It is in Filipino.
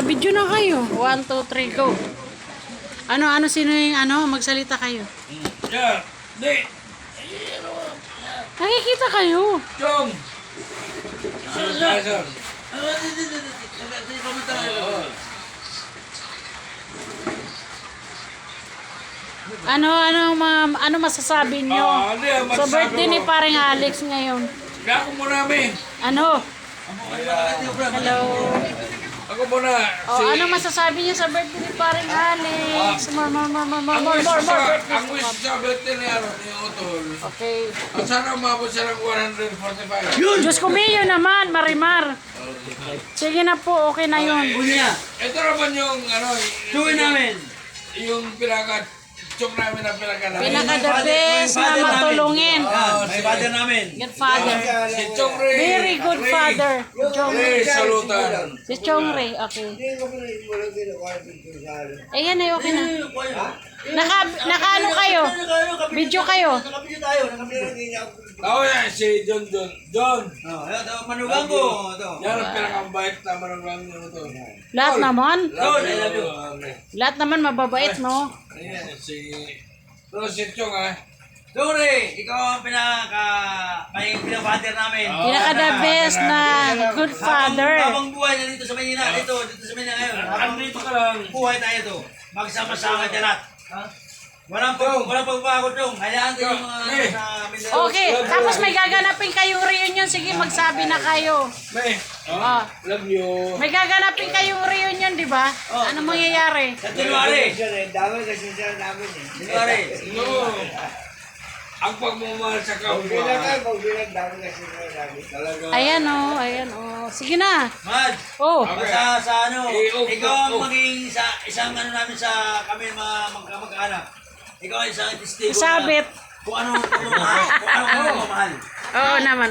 Naka-video na kayo. 1, 2, 3, go. Ano, sino yung magsalita kayo? Yeah, di. Nakikita kayo. Chong. Ano masasabi nyo? Sa birthday ni paring Alex ngayon. Ako muna, me. Ano? Hello. Ako muna. Ano masasabi niyo sa birthday ni paring Alex? More. Ang wish sa birthday ni Otol. Okay. Ang sana umabot siya ng 145. Diyos ko, Mayo naman, Marimar. Sige na po, okay na yun. Ito naman yung Tuwin namin. Yung pinaka-chok namin na Pinaka-the best na matulungin. May father namin. Good father. Si Chong Ray. Very good father. Chong Ray, Ray. salutan. Si Chong Ray, okay. Ayan na, okay na. Naka-ano kayo? Video kayo? Nakabidyo tayo. Nakabidyo. Ako yan, si John. Ito, manugang ko. Yan ang pinakabait na manugang nyo ito. Lahat naman? Love you. Lahat naman mababait, no? Ayan, pero si Chong Dore, ikaw ang pinaka-father namin. Pinaka-the best na good father. Habang buhay na dito sa Manila, dito sa Manila ngayon. Habang dito ka lang. buhay tayo to. Magsama-sama dyan lahat. Walang pagbabago dong. Hayaan ko yung mga sa Mindanao. Okay, tapos may gaganapin kayong reunion. Sige, magsabi na kayo. May, love you. May gaganapin kayong reunion, di ba? Ano mangyayari? Sa January. January. No. Ang pagmamahal sa kapwa. Ayan o. Sige na. Mad, Oh, sa ano, Eh, ikaw ang maging isang namin sa kami mga magkaanak. Ikaw ang isang testigo isabit. kung ano ang mamahal. Oo naman.